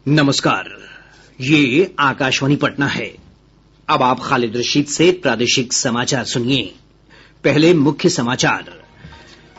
नमस्कार, ये आकाशवाणी पटना है। अब आप खालिद रशीद से प्रादेशिक समाचार सुनिए। पहले मुख्य समाचार।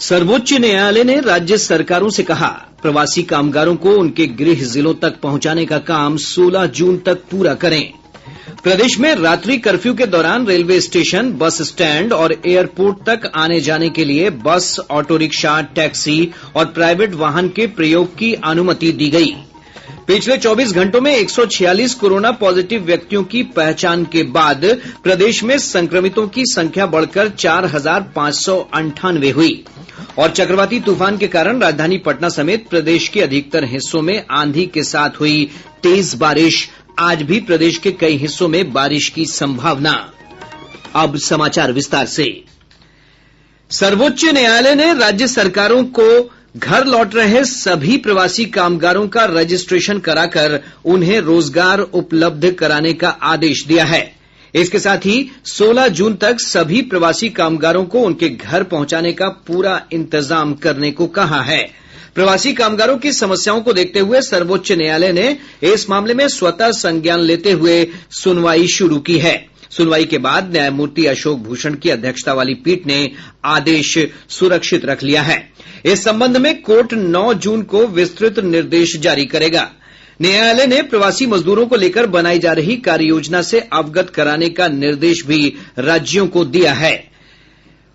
सर्वोच्च न्यायालय ने राज्य सरकारों से कहा, प्रवासी कामगारों को उनके गृह जिलों तक पहुंचाने का काम 16 जून तक पूरा करें। प्रदेश में रात्रि कर्फ्यू के दौरान रेलवे स्टेशन, बस स्टैंड और एयरपोर्ट तक आने जाने के लिए बस, ऑटो रिक्शा, टैक्सी और प्राइवेट वाहन के प्रयोग की अनुमति दी गई। पिछले 24 घंटों में 146 कोरोना पॉजिटिव व्यक्तियों की पहचान के बाद प्रदेश में संक्रमितों की संख्या बढ़कर 4,598 हुई। और चक्रवाती तूफान के कारण राजधानी पटना समेत प्रदेश के अधिकतर हिस्सों में आंधी के साथ हुई तेज बारिश। आज भी प्रदेश के कई हिस्सों में बारिश की संभावना। अब समाचार विस्तार से। सर्वोच्च न्यायालय ने राज्य सरकारों को घर लौट रहे सभी प्रवासी कामगारों का रजिस्ट्रेशन कराकर उन्हें रोजगार उपलब्ध कराने का आदेश दिया है। इसके साथ ही 16 जून तक सभी प्रवासी कामगारों को उनके घर पहुंचाने का पूरा इंतजाम करने को कहा है। प्रवासी कामगारों की समस्याओं को देखते हुए सर्वोच्च न्यायालय ने इस मामले में स्वतः संज्ञान लेते हुए सुनवाई शुरू की है। सुनवाई के बाद न्यायमूर्ति अशोक भूषण की अध्यक्षता वाली पीठ ने आदेश सुरक्षित रख लिया है। इस संबंध में कोर्ट 9 जून को विस्तृत निर्देश जारी करेगा। न्यायालय ने प्रवासी मजदूरों को लेकर बनाई जा रही कार्ययोजना से अवगत कराने का निर्देश भी राज्यों को दिया है।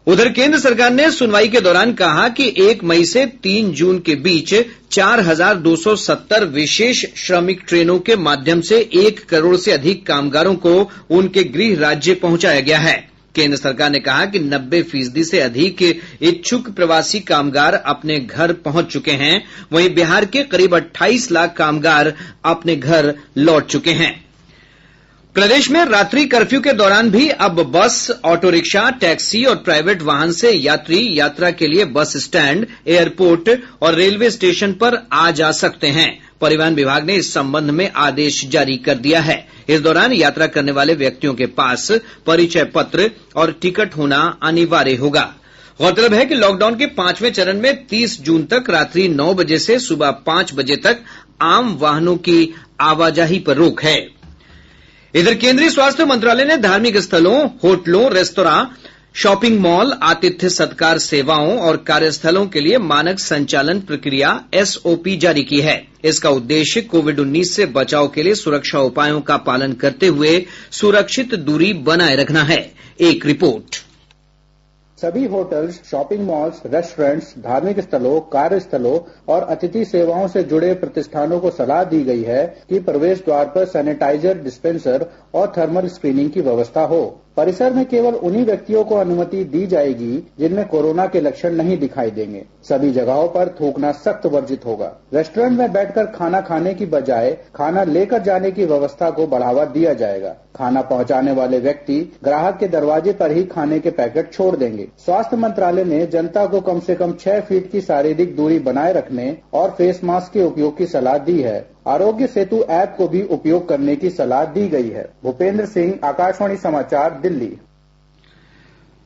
उधर केंद्र सरकार ने सुनवाई के दौरान कहा कि 1 मई से 3 जून के बीच 4,270 विशेष श्रमिक ट्रेनों के माध्यम से 1 करोड़ से अधिक कामगारों को उनके गृह राज्य पहुंचाया गया है। केंद्र सरकार ने कहा कि 90% से अधिक इच्छुक प्रवासी कामगार अपने घर पहुंच चुके हैं। वहीं बिहार के करीब 28 लाख कामगार अपने घर लौट चुके हैं। प्रदेश में रात्रि कर्फ्यू के दौरान भी अब बस, ऑटो रिक्शा, टैक्सी और प्राइवेट वाहन से यात्री यात्रा के लिए बस स्टैंड, एयरपोर्ट और रेलवे स्टेशन पर आ जा सकते हैं। परिवहन विभाग ने इस संबंध में आदेश जारी कर दिया है। इस दौरान यात्रा करने वाले व्यक्तियों के पास परिचय पत्र और टिकट होना अनिवार्य होगा। गौरतलब है कि लॉकडाउन के 5वें चरण में 30 जून तक रात्रि 9 बजे से सुबह 5 बजे तक आम वाहनों की आवाजाही पर रोक है। इधर केंद्रीय स्वास्थ्य मंत्रालय ने धार्मिक स्थलों, होटलों, रेस्तरां, शॉपिंग मॉल, आतिथ्य सत्कार सेवाओं और कार्यस्थलों के लिए मानक संचालन प्रक्रिया SOP जारी की है। इसका उद्देश्य कोविड-19 से बचाव के लिए सुरक्षा उपायों का पालन करते हुए सुरक्षित दूरी बनाए रखना है। एक रिपोर्ट। सभी होटल्स, शॉपिंग मॉल्स, रेस्टोरेंट्स, धार्मिक स्थलों, कार्यस्थलों और अतिथि सेवाओं से जुड़े प्रतिष्ठानों को सलाह दी गई है कि प्रवेश द्वार पर सैनिटाइजर डिस्पेंसर और थर्मल स्क्रीनिंग की व्यवस्था हो। परिसर में केवल उन्हीं व्यक्तियों को अनुमति दी जाएगी जिनमें कोरोना के लक्षण नहीं दिखाई देंगे। सभी जगहों पर थूकना सख्त वर्जित होगा। रेस्टोरेंट में बैठकर खाना खाने की बजाय खाना लेकर जाने की व्यवस्था को बढ़ावा दिया जाएगा। खाना पहुंचाने वाले व्यक्ति ग्राहक के दरवाजे पर ही खाने के पैकेट छोड़ देंगे। स्वास्थ्य मंत्रालय ने जनता को कम से कम 6 फीट की शारीरिक दूरी बनाए रखने और फेस मास्क के उपयोग की सलाह दी है। आरोग्य सेतु ऐप को भी उपयोग करने की सलाह दी गई है। भूपेंद्र सिंह, आकाशवाणी समाचार, दिल्ली।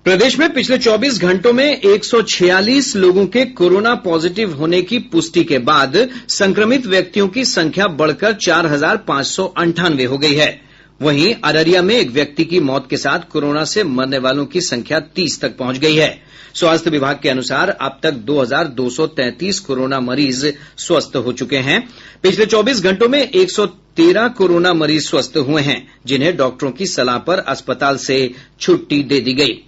प्रदेश में पिछले 24 घंटों में 146 लोगों के कोरोना पॉजिटिव होने की पुष्टि के बाद संक्रमित व्यक्तियों की संख्या बढ़कर 4,598 हो गई है। वहीं अररिया में एक व्यक्ति की मौत के साथ कोरोना से मरने वालों की संख्या 30 तक पहुंच गई है। स्वास्थ्य विभाग के अनुसार अब तक 2,233 कोरोना मरीज स्वस्थ हो चुके हैं। पिछले 24 घंटों में 113 कोरोना मरीज स्वस्थ हुए हैं, जिन्हें डॉक्टरों की सलाह पर अस्पताल से छुट्टी दे दी गई।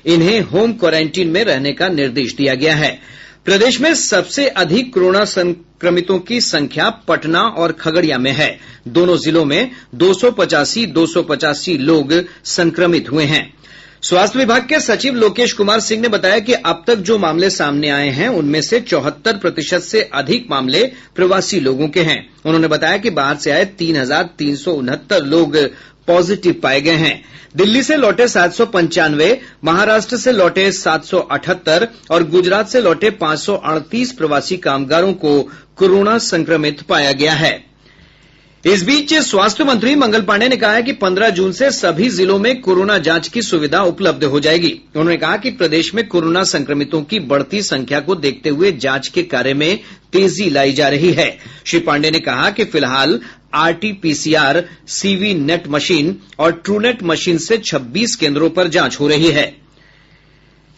इन्हें होम क्वारंटीन में रहने का निर्देश दिया गया है। प्रदेश में सबसे अधिक कोरोना संक्रमितों की संख्या पटना और खगड़िया में है। दोनों जिलों में 285 लोग संक्रमित हुए हैं। स्वास्थ्य विभाग के सचिव लोकेश कुमार सिंह ने बताया कि अब तक जो मामले सामने आए हैं उनमें से 74% से अधिक मामले प्रवासी लोगों के हैं। उन्होंने बताया कि बाहर से आए 3,369 लोग पॉजिटिव पाए गए हैं। दिल्ली से लौटे 795, महाराष्ट्र से लौटे 778 और गुजरात से लौटे 538 प्रवासी कामगारों को कोरोना संक्रमित पाया गया है। इस बीच स्वास्थ्य मंत्री मंगल पांडेय ने कहा है कि 15 जून से सभी जिलों में कोरोना जांच की सुविधा उपलब्ध हो जाएगी। उन्होंने कहा कि प्रदेश में कोरोना संक्रमितों की बढ़ती संख्या को देखते हुए जांच के कार्य में तेजी लाई जा रही है। श्री पांडेय ने कहा कि फिलहाल आरटी-पीसीआर, सीवी नेट मशीन और ट्रूनेट मशीन से 26 केंद्रों पर जांच हो रही है।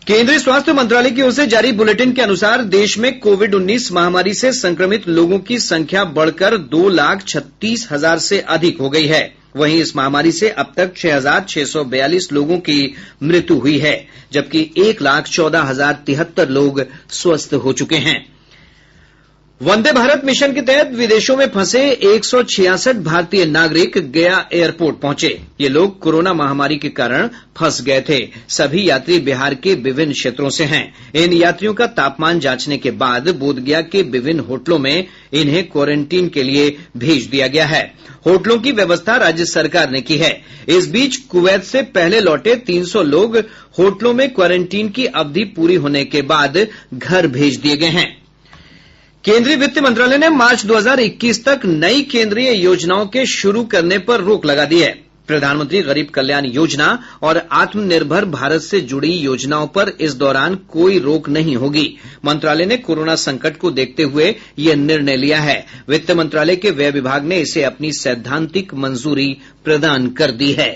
केंद्रीय स्वास्थ्य मंत्रालय की ओर से जारी बुलेटिन के अनुसार देश में कोविड-19 महामारी से संक्रमित लोगों की संख्या बढ़कर 2,36,000 से अधिक हो गई है। वहीं इस महामारी से अब तक 6,642 लोगों की मृत्यु हुई है, जबकि 1,14,073 लोग स्वस्थ हो चुके हैं। वंदे भारत मिशन के तहत विदेशों में फंसे 166 भारतीय नागरिक गया एयरपोर्ट पहुंचे। ये लोग कोरोना महामारी के कारण फंस गए थे। सभी यात्री बिहार के विभिन्न क्षेत्रों से हैं। इन यात्रियों का तापमान जांचने के बाद बोधगया के विभिन्न होटलों में इन्हें क्वारंटीन के लिए भेज दिया गया है। होटलों की व्यवस्था राज्य सरकार ने की है। इस बीच कुवैत से पहले लौटे 300 लोग होटलों में क्वारंटीन की अवधि पूरी होने के बाद घर भेज दिए गए हैं। केंद्रीय वित्त मंत्रालय ने मार्च 2021 तक नई केंद्रीय योजनाओं के शुरू करने पर रोक लगा दी है। प्रधानमंत्री गरीब कल्याण योजना और आत्मनिर्भर भारत से जुड़ी योजनाओं पर इस दौरान कोई रोक नहीं होगी। मंत्रालय ने कोरोना संकट को देखते हुए यह निर्णय लिया है। वित्त मंत्रालय के व्यय विभाग ने इसे अपनी सैद्धांतिक मंजूरी प्रदान कर दी है।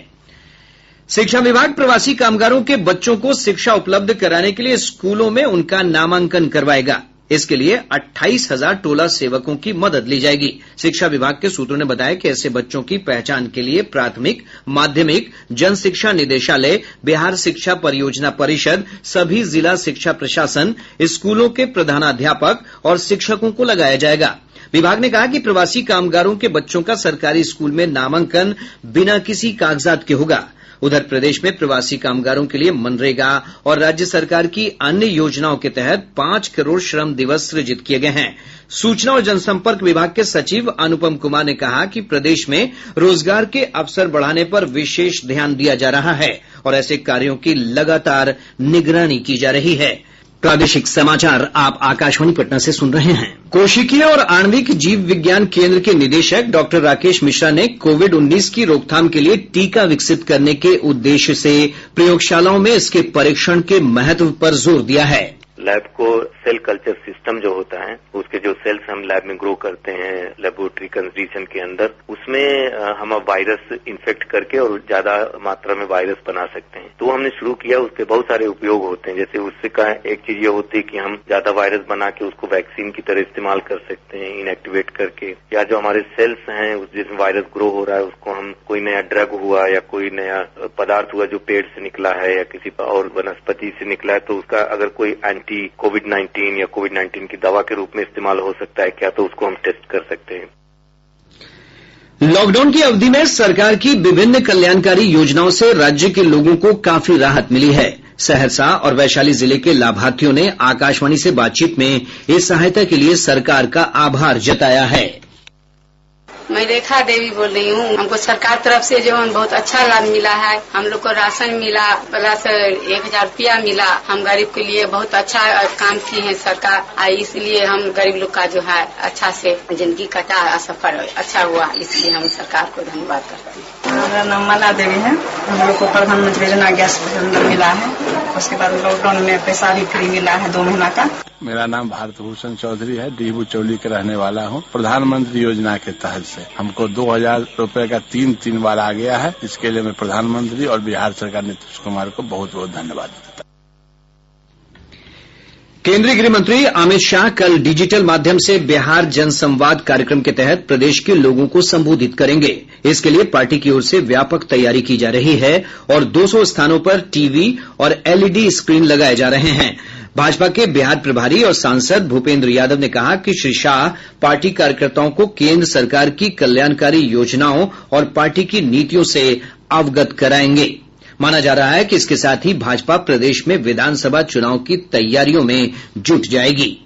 शिक्षा विभाग प्रवासी कामगारों के बच्चों को शिक्षा उपलब्ध कराने के लिए स्कूलों में उनका नामांकन करवाएगा। इसके लिए 28,000 टोला सेवकों की मदद ली जाएगी। शिक्षा विभाग के सूत्रों ने बताया कि ऐसे बच्चों की पहचान के लिए प्राथमिक, माध्यमिक, जन शिक्षा निदेशालय, बिहार शिक्षा परियोजना परिषद, सभी जिला शिक्षा प्रशासन, स्कूलों के प्रधानाध्यापक और शिक्षकों को लगाया जाएगा। विभाग ने कहा कि प्रवासी कामगारों के बच्चों का सरकारी स्कूल में नामांकन बिना किसी कागजात के होगा। उधर प्रदेश में प्रवासी कामगारों के लिए मनरेगा और राज्य सरकार की अन्य योजनाओं के तहत 5 करोड़ श्रम दिवस सृजित किए गए हैं। सूचना और जनसंपर्क विभाग के सचिव अनुपम कुमार ने कहा कि प्रदेश में रोजगार के अवसर बढ़ाने पर विशेष ध्यान दिया जा रहा है और ऐसे कार्यों की लगातार निगरानी की जा रही है। प्रादेशिक समाचार आप आकाशवाणी पटना से सुन रहे हैं। कोशिकीय और आणविक जीव विज्ञान केंद्र के निदेशक डॉक्टर राकेश मिश्रा ने कोविड-19 की रोकथाम के लिए टीका विकसित करने के उद्देश्य से प्रयोगशालाओं में इसके परीक्षण के महत्व पर जोर दिया है। लैब को सेल कल्चर सिस्टम जो होता है, उसके जो सेल्स हम लैब में ग्रो करते हैं लेबोरेटरी कंडीशन के अंदर, उसमें हम अब वायरस इन्फेक्ट करके और ज्यादा मात्रा में वायरस बना सकते हैं। तो हमने शुरू किया, उसके बहुत सारे उपयोग होते हैं। जैसे उससे का एक चीज ये होती है कि हम ज्यादा वायरस बना के उसको वैक्सीन की तरह इस्तेमाल कर सकते हैं, इनएक्टिवेट करके, या जो हमारे सेल्स हैं जिसमें वायरस ग्रो हो रहा है उसको हम कोई नया ड्रग हुआ या कोई नया पदार्थ हुआ जो पेड़ से निकला है या किसी और वनस्पति से निकला है, तो उसका अगर कोई एंटी कोविड-19 या कोविड-19 की दवा के रूप में इस्तेमाल हो सकता है क्या, तो उसको हम टेस्ट कर सकते हैं। लॉकडाउन की अवधि में सरकार की विभिन्न कल्याणकारी योजनाओं से राज्य के लोगों को काफी राहत मिली है। सहरसा और वैशाली जिले के लाभार्थियों ने आकाशवाणी से बातचीत में इस सहायता के लिए सरकार का आभार जताया है। मैं रेखा देवी बोल रही हूँ। हमको सरकार तरफ से जो बहुत अच्छा लाभ मिला है। हम लोग को राशन मिला, प्लस 1,000 रुपया मिला। हम गरीब के लिए बहुत अच्छा काम की है सरकार, इसलिए हम गरीब लोग का जो है अच्छा से जिंदगी कटा, सफर अच्छा हुआ, इसलिए हम सरकार को धन्यवाद करते हैं। मेरा नाम माला देवी है। हम लोग को प्रधानमंत्री योजना गैस सिलेंडर मिला है। उसके बाद लॉकडाउन में पैसा भी फ्री मिला है 2 महीना का। मेरा नाम भारत भूषण चौधरी है, डीबू चौली के रहने वाला हूँ। प्रधानमंत्री योजना के तहत से हमको 2,000 रुपए का 3 बार आ गया है। इसके लिए मैं प्रधानमंत्री और बिहार सरकार नीतीश कुमार को बहुत बहुत धन्यवाद देता हूँ। केंद्रीय गृह मंत्री अमित शाह कल डिजिटल माध्यम से बिहार जनसंवाद कार्यक्रम के तहत प्रदेश के लोगों को संबोधित करेंगे। इसके लिए पार्टी की ओर से व्यापक तैयारी की जा रही है और 200 स्थानों पर टीवी और एलईडी स्क्रीन लगाए जा रहे हैं। भाजपा के बिहार प्रभारी और सांसद भूपेंद्र यादव ने कहा कि श्री शाह पार्टी कार्यकर्ताओं को केंद्र सरकार की कल्याणकारी योजनाओं और पार्टी की नीतियों से अवगत कराएंगे। माना जा रहा है कि इसके साथ ही भाजपा प्रदेश में विधानसभा चुनाव की तैयारियों में जुट जाएगी।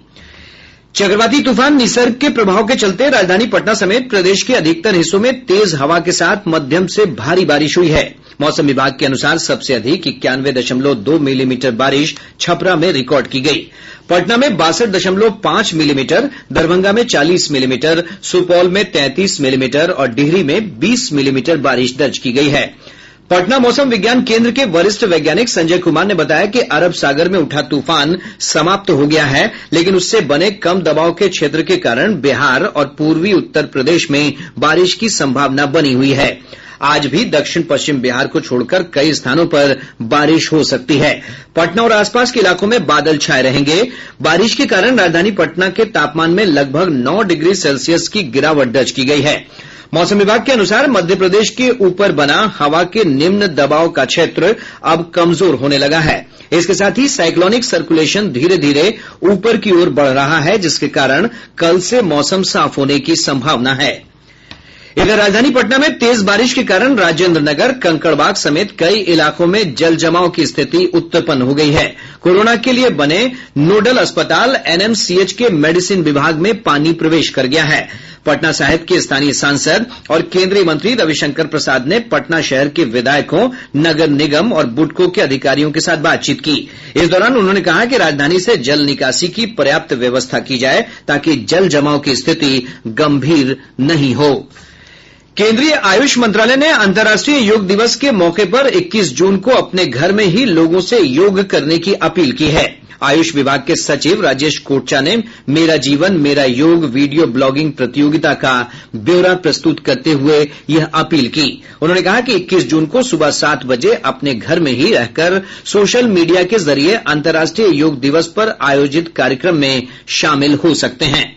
चक्रवाती तूफान निसर्ग के प्रभाव के चलते राजधानी पटना समेत प्रदेश के अधिकतर हिस्सों में तेज हवा के साथ मध्यम से भारी बारिश हुई है। मौसम विभाग के अनुसार सबसे अधिक 91.2 मिलीमीटर बारिश छपरा में रिकॉर्ड की गई। पटना में 62.5 मिलीमीटर, दरभंगा में 40 मिलीमीटर, सुपौल में 33 मिलीमीटर और डिहरी में 20 मिलीमीटर बारिश दर्ज की गई है। पटना मौसम विज्ञान केंद्र के वरिष्ठ वैज्ञानिक संजय कुमार ने बताया कि अरब सागर में उठा तूफान समाप्त हो गया है, लेकिन उससे बने कम दबाव के क्षेत्र के कारण बिहार और पूर्वी उत्तर प्रदेश में बारिश की संभावना बनी हुई है। आज भी दक्षिण पश्चिम बिहार को छोड़कर कई स्थानों पर बारिश हो सकती है। पटना और आसपास के इलाकों में बादल छाये रहेंगे। बारिश के कारण राजधानी पटना के तापमान में लगभग 9 डिग्री सेल्सियस की गिरावट दर्ज की गई है। मौसम विभाग के अनुसार मध्य प्रदेश के ऊपर बना हवा के निम्न दबाव का क्षेत्र अब कमजोर होने लगा है। इसके साथ ही साइक्लोनिक सर्कुलेशन धीरे धीरे ऊपर की ओर बढ़ रहा है, जिसके कारण कल से मौसम साफ होने की संभावना है। इधर राजधानी पटना में तेज बारिश के कारण राजेंद्र नगर, कंकड़बाग समेत कई इलाकों में जल जमाव की स्थिति उत्पन्न हो गई है। कोरोना के लिए बने नोडल अस्पताल एनएमसीएच के मेडिसिन विभाग में पानी प्रवेश कर गया है। पटना साहिब के स्थानीय सांसद और केंद्रीय मंत्री रविशंकर प्रसाद ने पटना शहर के विधायकों, नगर निगम और बुडको के अधिकारियों के साथ बातचीत की। इस दौरान उन्होंने कहा कि राजधानी से जल निकासी की पर्याप्त व्यवस्था की जाए ताकि जल जमाव की स्थिति गंभीर नहीं हो। केंद्रीय आयुष मंत्रालय ने अंतर्राष्ट्रीय योग दिवस के मौके पर 21 जून को अपने घर में ही लोगों से योग करने की अपील की है। आयुष विभाग के सचिव राजेश कोटचा ने मेरा जीवन मेरा योग वीडियो ब्लॉगिंग प्रतियोगिता का ब्यौरा प्रस्तुत करते हुए यह अपील की। उन्होंने कहा कि 21 जून को सुबह 7 बजे अपने घर में ही रहकर सोशल मीडिया के जरिए अंतर्राष्ट्रीय योग दिवस पर आयोजित कार्यक्रम में शामिल हो सकते हैं।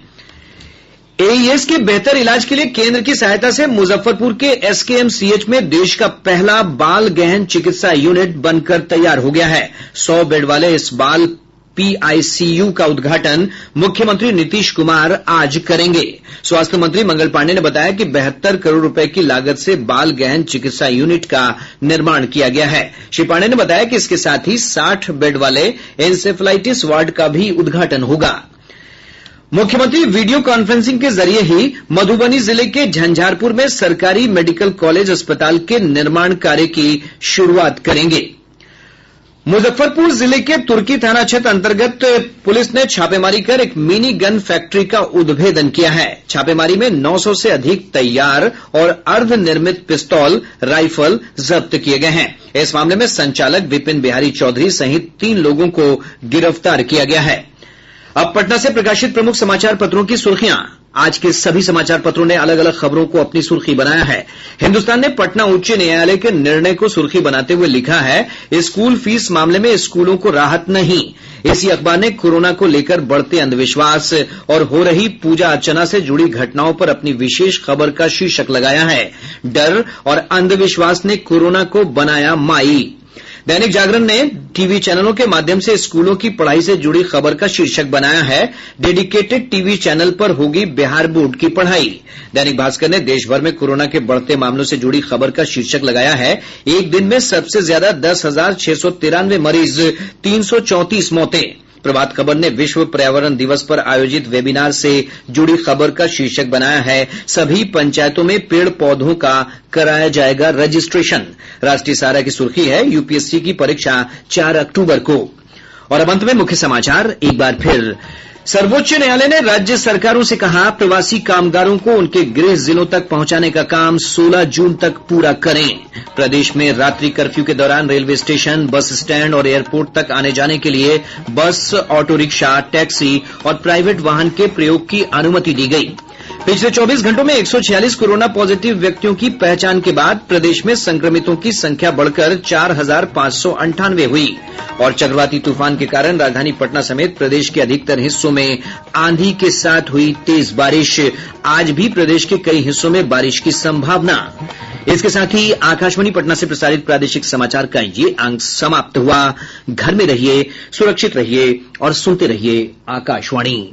एईएस के बेहतर इलाज के लिए केंद्र की सहायता से मुजफ्फरपुर के एसकेएमसीएच में देश का पहला बाल गहन चिकित्सा यूनिट बनकर तैयार हो गया है। 100 बेड वाले इस बाल पीआईसीयू का उद्घाटन मुख्यमंत्री नीतीश कुमार आज करेंगे। स्वास्थ्य मंत्री मंगल पांडेय ने बताया कि 72 करोड़ रुपए की लागत से बाल गहन चिकित्सा यूनिट का निर्माण किया गया है। श्री पांडेय ने बताया कि इसके साथ ही 60 बेड वाले एन्सेफेलाइटिस वार्ड का भी उद्घाटन होगा। मुख्यमंत्री वीडियो कॉन्फ्रेंसिंग के जरिए ही मधुबनी जिले के झंझारपुर में सरकारी मेडिकल कॉलेज अस्पताल के निर्माण कार्य की शुरूआत करेंगे। मुजफ्फरपुर जिले के तुर्की थाना क्षेत्र अंतर्गत पुलिस ने छापेमारी कर एक मिनी गन फैक्ट्री का उद्भेदन किया है। छापेमारी में 900 से अधिक तैयार और अर्धनिर्मित पिस्तौल, राइफल जब्त किए गए हैं। इस मामले में संचालक विपिन बिहारी चौधरी सहित 3 लोगों को गिरफ्तार किया गया है। अब पटना से प्रकाशित प्रमुख समाचार पत्रों की सुर्खियां। आज के सभी समाचार पत्रों ने अलग अलग खबरों को अपनी सुर्खी बनाया है। हिन्दुस्तान ने पटना उच्च न्यायालय के निर्णय को सुर्खी बनाते हुए लिखा है, स्कूल फीस मामले में स्कूलों को राहत नहीं। इसी अखबार ने कोरोना को लेकर बढ़ते अंधविश्वास और हो रही पूजा अर्चना से जुड़ी घटनाओं पर अपनी विशेष खबर का शीर्षक लगाया है, डर और अंधविश्वास ने कोरोना को बनाया माई। दैनिक जागरण ने टीवी चैनलों के माध्यम से स्कूलों की पढ़ाई से जुड़ी खबर का शीर्षक बनाया है, डेडिकेटेड टीवी चैनल पर होगी बिहार बोर्ड की पढ़ाई। दैनिक भास्कर ने देश भर में कोरोना के बढ़ते मामलों से जुड़ी खबर का शीर्षक लगाया है, एक दिन में सबसे ज्यादा 10,693 मरीज, 334 मौतें। प्रभात खबर ने विश्व पर्यावरण दिवस पर आयोजित वेबिनार से जुड़ी खबर का शीर्षक बनाया है, सभी पंचायतों में पेड़ पौधों का कराया जाएगा रजिस्ट्रेशन। राष्ट्रीय सहारा की सुर्खी है, यूपीएससी की परीक्षा 4 अक्टूबर को। और अब अंत में मुख्य समाचार एक बार फिर। सर्वोच्च न्यायालय ने राज्य सरकारों से कहा, प्रवासी कामगारों को उनके गृह जिलों तक पहुंचाने का काम 16 जून तक पूरा करें। प्रदेश में रात्रि कर्फ्यू के दौरान रेलवे स्टेशन, बस स्टैंड और एयरपोर्ट तक आने जाने के लिए बस, ऑटो रिक्शा, टैक्सी और प्राइवेट वाहन के प्रयोग की अनुमति दी गई। पिछले 24 घंटों में 146 कोरोना पॉजिटिव व्यक्तियों की पहचान के बाद प्रदेश में संक्रमितों की संख्या बढ़कर 4,598 हुई। और चक्रवाती तूफान के कारण राजधानी पटना समेत प्रदेश के अधिकतर हिस्सों में आंधी के साथ हुई तेज बारिश। आज भी प्रदेश के कई हिस्सों में बारिश की संभावना। इसके साथ ही आकाशवाणी पटना से प्रसारित प्रादेशिक समाचार का ये अंक समाप्त हुआ। घर में रहिए, सुरक्षित रहिए और सुनते रहिए आकाशवाणी।